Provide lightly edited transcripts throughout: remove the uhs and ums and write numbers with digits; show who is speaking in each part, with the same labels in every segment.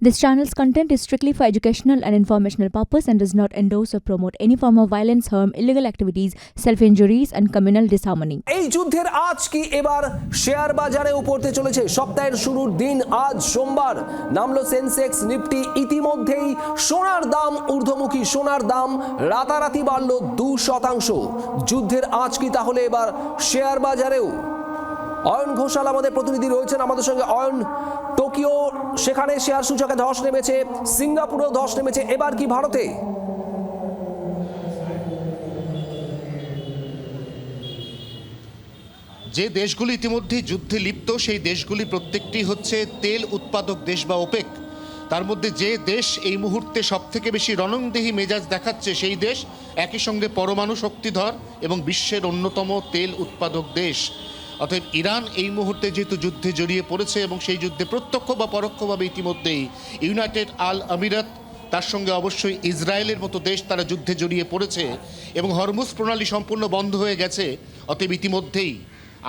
Speaker 1: This channel's content is strictly for educational and informational purpose and does not endorse or promote any form of violence, harm, illegal activities, self-injuries and communal disharmony.
Speaker 2: এই যুদ্ধের আজ কি এবার share বাজারে উপরতে চলেছে। সপ্তাহের শুরুর দিন আজ সোমবার নামলো সেন্সেক্স, নিফটি। ইতিমধ্যেই সোনার দাম ঊর্ধ্বমুখী, সোনার দাম রাতারাতি বাড়লো 2%। যুদ্ধের আজ কি তাহলে এবার শেয়ার বাজারেও? অয়ন ঘোষাল আমাদের প্রতিনিধি রয়েছেন আমাদের সঙ্গে। অয়ন, টোকিও সেখানে শেয়ার সূচকে ধস নেমেছে, সিঙ্গাপুরেও ধস নেমেছে, এবার কি ভারতে?
Speaker 3: যে দেশগুলি ইতিমধ্যে যুদ্ধে লিপ্ত সেই দেশগুলি প্রত্যেকটি হচ্ছে তেল উৎপাদক দেশ বা ওপেক। তার মধ্যে যে দেশ এই মুহূর্তে সবথেকে বেশি রণংদেহী মেজাজ দেখাচ্ছে সেই দেশ একই সঙ্গে পরমাণু শক্তিধর এবং বিশ্বের অন্যতম তেল উৎপাদক দেশ। অতএব ইরান এই মুহূর্তে যেহেতু যুদ্ধে জড়িয়ে পড়েছে এবং সেই যুদ্ধে প্রত্যক্ষ বা পরোক্ষভাবে ইতিমধ্যেই ইউনাইটেড আল আমিরাত, তার সঙ্গে অবশ্যই ইসরায়েলের মতো দেশ তারা যুদ্ধে জড়িয়ে পড়েছে এবং হরমুজ প্রণালী সম্পূর্ণ বন্ধ হয়ে গেছে। অতএব ইতিমধ্যেই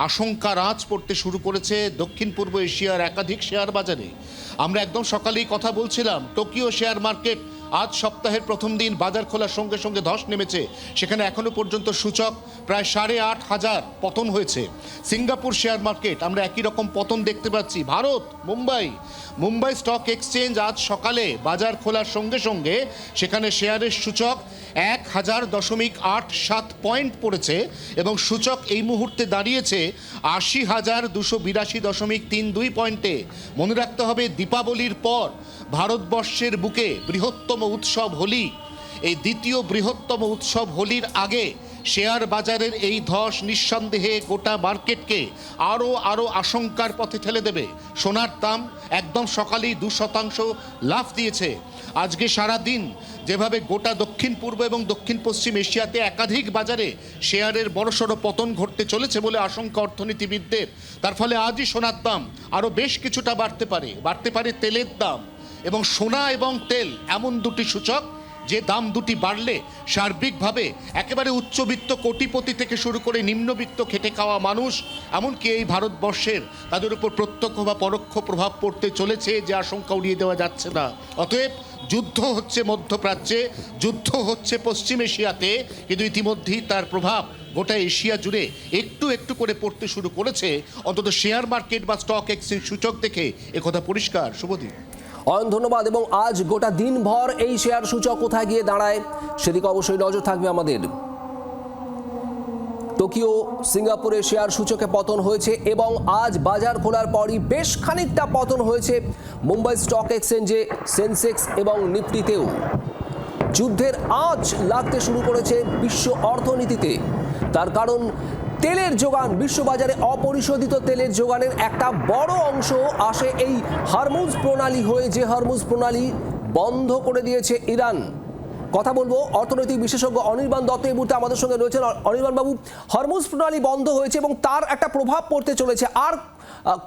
Speaker 3: আশঙ্কার আঁচ পড়তে শুরু করেছে দক্ষিণ পূর্ব এশিয়ার একাধিক শেয়ার বাজারে। আমরা একদম সকালেই কথা বলছিলাম, টোকিও শেয়ার মার্কেট আজ সপ্তাহের প্রথম দিন বাজার খোলার সঙ্গে সঙ্গে ধস নেমেছে। সেখানে এখনো পর্যন্ত সূচক প্রায় 8,500 পতন হয়েছে। সিঙ্গাপুর শেয়ার মার্কেট আমরা একই রকম পতন দেখতে পাচ্ছি। ভারত, মুম্বাই স্টক এক্সচেঞ্জ আজ সকালে বাজার খোলার সঙ্গে সঙ্গে সেখানে শেয়ারের সূচক 1000.87 পয়েন্ট পড়েছে এবং সূচক এই মুহূর্তে দাঁড়িয়েছে 80,282.32 পয়েন্টে। মনে রাখতে হবে দীপাবলির পর ভারতবর্ষের বুকে বৃহত্তম উৎসব হোলি, এই দ্বিতীয় বৃহত্তম উৎসব হোলির আগে শেয়ার বাজারের এই ধস নিঃসন্দেহে গোটা মার্কেটকে আরও আশঙ্কার পথে ঠেলে দেবে। সোনার দাম একদম সকালেই 2% লাফ দিয়েছে। আজকে সারা দিন যেভাবে গোটা দক্ষিণ পূর্ব এবং দক্ষিণ পশ্চিম এশিয়াতে একাধিক বাজারে শেয়ারের বড়সড় পতন ঘটতে চলেছে বলে আশঙ্কা অর্থনীতিবিদদের, তার ফলে আজই সোনার দাম আরও বেশ কিছুটা বাড়তে পারে তেলের দাম। এবং সোনা এবং তেল এমন দুটি সূচক যে দাম দুটি বাড়লে সার্বিকভাবে একেবারে উচ্চবিত্ত কোটিপতি থেকে শুরু করে নিম্নবিত্ত খেটে খাওয়া মানুষ, এমনকি এই ভারতবর্ষের, তাদের উপর প্রত্যক্ষ বা পরোক্ষ প্রভাব পড়তে চলেছে, যে আশঙ্কা উড়িয়ে দেওয়া যাচ্ছে না। অতএব যুদ্ধ হচ্ছে মধ্যপ্রাচ্যে, যুদ্ধ হচ্ছে পশ্চিম এশিয়াতে, কিন্তু ইতিমধ্যেই তার প্রভাব গোটা এশিয়া জুড়ে একটু একটু করে পড়তে শুরু করেছে। অন্তত শেয়ার মার্কেট বা স্টক এক্সচেঞ্জ সূচক দেখে একথা পরিষ্কার। শুভদিন।
Speaker 2: অয়ন, ধন্যবাদ। এবং আজ গোটা দিনভর এই শেয়ার সূচক কোথায় গিয়ে দাঁড়ায় সেদিকে অবশ্যই নজর থাকবে আমাদের। টোকিও, সিঙ্গাপুরে শেয়ার সূচকে পতন হয়েছে এবং আজ বাজার খোলার পরই বেশ খানিকটা পতন হয়েছে মুম্বাই স্টক এক্সচেঞ্জে, সেন্সেক্স এবং নিফটিতেও। যুদ্ধের আঁচ লাগতে শুরু করেছে বিশ্ব অর্থনীতিতে। তার কারণ তেলের যোগান, বিশ্ববাজারে অপরিশোধিত তেলের যোগানের একটা বড় অংশ আসে এই হরমুজ প্রণালী হয়ে, যে হরমুজ প্রণালী বন্ধ করে দিয়েছে ইরান। কথা বলবো অর্থনৈতিক বিশেষজ্ঞ অনির্বাণ দত্ত এই মুহূর্তে আমাদের সঙ্গে রয়েছেন। অনির্বাণ বাবু, হরমুজ প্রণালী বন্ধ হয়েছে এবং তার একটা প্রভাব পড়তে চলেছে, আর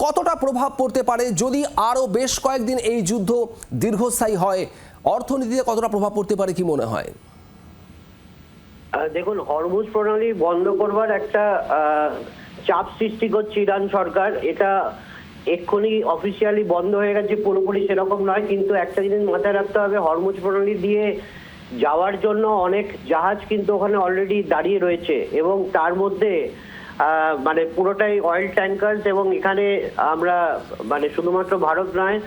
Speaker 2: কতটা প্রভাব পড়তে পারে যদি আরও বেশ কয়েকদিন এই যুদ্ধ দীর্ঘস্থায়ী হয়? অর্থনীতিতে কতটা প্রভাব পড়তে পারে কি মনে হয়?
Speaker 4: দেখুন, হরমুজ প্রণালী বন্ধ করবার একটা চাপ সৃষ্টি করছে ইরান সরকার। এটা এক্ষুনি অফিসিয়ালি বন্ধ হয়ে গেছে, পুরোপুরি সেরকম নয়, কিন্তু একটা জিনিস মাথায় রাখতে হবে, হরমুজ প্রণালী দিয়ে যাওয়ার জন্য অনেক জাহাজ কিন্তু ওখানে অলরেডি দাঁড়িয়ে রয়েছে এবং তার মধ্যে মানে পুরোটাই অয়েল ট্যাঙ্কার্স। এবং এখানে আমরা মানে শুধুমাত্র ভারত নয়,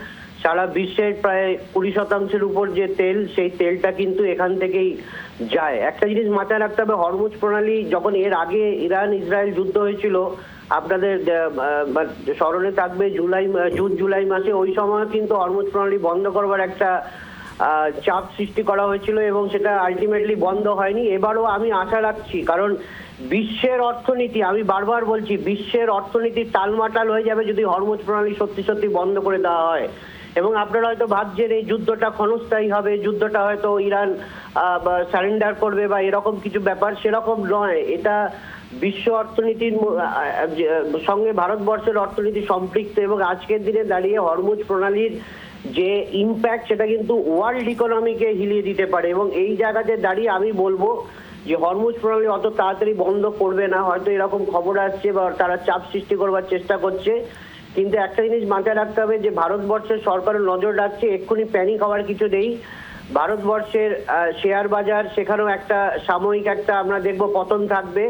Speaker 4: সারা বিশ্বের প্রায় 20% উপর যে তেল, সেই তেলটা কিন্তু এখান থেকেই যায়। একটা জিনিস মাথায় রাখতে হবে, হরমুজ প্রণালী যখন এর আগে ইরান ইসরায়েল যুদ্ধ হয়েছিল, আপনাদের স্মরণে থাকবে জুন জুলাই মাসে, ওই সময় কিন্তু হরমুজ প্রণালী বন্ধ করবার একটা চাপ সৃষ্টি করা হয়েছিল এবং সেটা আলটিমেটলি বন্ধ হয়নি। এবারও আমি আশা রাখছি, কারণ বিশ্বের অর্থনীতি, আমি বারবার বলছি, বিশ্বের অর্থনীতি টালমাটাল হয়ে যাবে যদি হরমুজ প্রণালী সত্যি সত্যি বন্ধ করে দেওয়া হয়। এবং আপনারা হয়তো ভাবছেন এই যুদ্ধটা ক্ষণস্থায়ী হবে, যুদ্ধটা হয়তো ইরান সারেন্ডার করবে বা এরকম কিছু ব্যাপার, সেরকম নয়। এটা বিশ্ব অর্থনীতির সঙ্গে ভারতবর্ষের অর্থনীতি সম্পৃক্ত এবং আজকের দিনে দাঁড়িয়ে হরমুজ প্রণালীর যে ইম্প্যাক্ট, সেটা কিন্তু ওয়ার্ল্ড ইকোনমিকে হিলিয়ে দিতে পারে। এবং এই জায়গাতে দাঁড়িয়ে আমি বলবো যে হরমুজ প্রণালী অত তাড়াতাড়ি বন্ধ করবে না, হয়তো এরকম খবর আসছে বা তারা চাপ সৃষ্টি করবার চেষ্টা করছে, কিন্তু একটা জিনিস মাথায় রাখতে হবে যে ভারতবর্ষের সরকারও নজর রাখছে, এক্ষুনি প্যানিক হওয়ার কিছু নেই। ভারতবর্ষের শেয়ার বাজার সেখানেও একটা সাময়িক একটা আমরা দেখবো পতন থাকবে,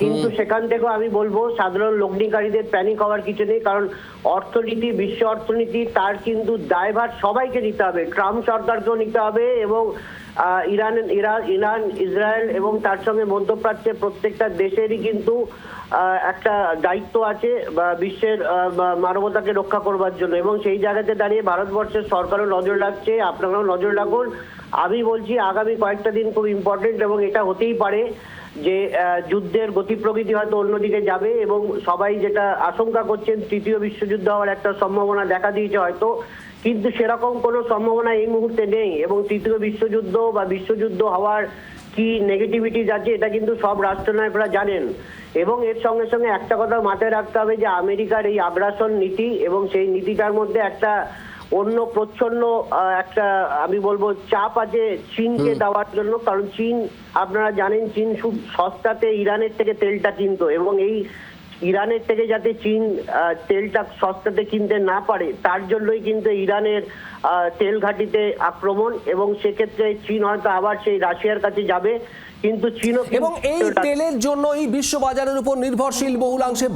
Speaker 4: কিন্তু সেখান থেকেও আমি বলবো সাধারণ লগ্নিকারীদের প্যানিক হওয়ার কিছু নেই, কারণ অর্থনীতি, বিশ্ব অর্থনীতি তার কিন্তু দায়ভার সবাইকে নিতে হবে, ট্রাম্প সরকারকেও নিতে হবে এবং ইরান, ইসরায়েল এবং তার সঙ্গে মধ্যপ্রাচ্যের প্রত্যেকটা দেশেরই কিন্তু একটা দায়িত্ব আছে বিশ্বের মানবতাকে রক্ষা করবার জন্য, এবং সেই জায়গাতে দাঁড়িয়ে ভারতবর্ষের সরকারও নজর রাখছে, আপনারাও নজর রাখুন। আমি বলছি আগামী কয়েকটা দিন খুব ইম্পর্টেন্ট, এবং এটা হতেই পারে যে যুদ্ধের গতি প্রকৃতি হয়তো অন্যদিকে যাবে, এবং সবাই যেটা আশঙ্কা করছেন তৃতীয় বিশ্বযুদ্ধ হওয়ার একটা সম্ভাবনা দেখা দিয়েছে হয়তো, কিন্তু সেরকম কোনো সম্ভাবনা এই মুহূর্তে নেই। এবং তৃতীয় বিশ্বযুদ্ধ বা বিশ্বযুদ্ধ হওয়ার কি নেগেটিভিটিস আছে এটা কিন্তু সব রাষ্ট্রনায়করা জানেন। এবং এর সঙ্গে সঙ্গে একটা কথা মাথায় রাখতে হবে যে আমেরিকার এই আগ্রাসন নীতি এবং সেই নীতিটার মধ্যে একটা অন্য প্রচ্ছন্ন একটা আমি বলবো চাপ আছে চীনকে দেওয়ার জন্য, কারণ চীন আপনারা জানেন চীন খুব সস্তাতে ইরানের থেকে তেলটা কিনতো, এবং এই ইরানের থেকে যাতে চীন তেলটা সস্তাতে কিনতে না পারে তার জন্যই কিন্তু ইরানের তেল ঘাঁটিতে আক্রমণ, এবং সেক্ষেত্রে চীন হয়তো আবার সেই রাশিয়ার কাছে যাবে, কিন্তু চীনও
Speaker 2: এবং এই তেলের জন্য এই বিশ্ব বাজারের উপর নির্ভরশীল বহুলাংশে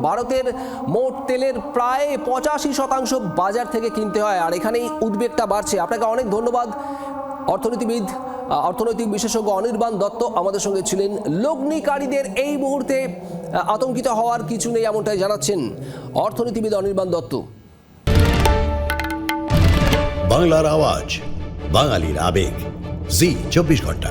Speaker 2: ভারতের মোট তেলের প্রায় 85% বাজার থেকে কিনতে হয়, আর এখানেই উদ্বেগটা বাড়ছে। আপনাকে অনেক ধন্যবাদ। অর্থনৈতিক বিশেষজ্ঞ অনির্বাণ দত্ত আমাদের সঙ্গে ছিলেন। লগ্নিকারীদের এই মুহূর্তে আতঙ্কিত হওয়ার কিছু নেই এমনটাই জানাচ্ছেন অর্থনীতিবিদ অনির্বাণ দত্ত।
Speaker 5: বাংলার আওয়াজ, বাঙালির আবেগ, জি 24 ঘন্টা।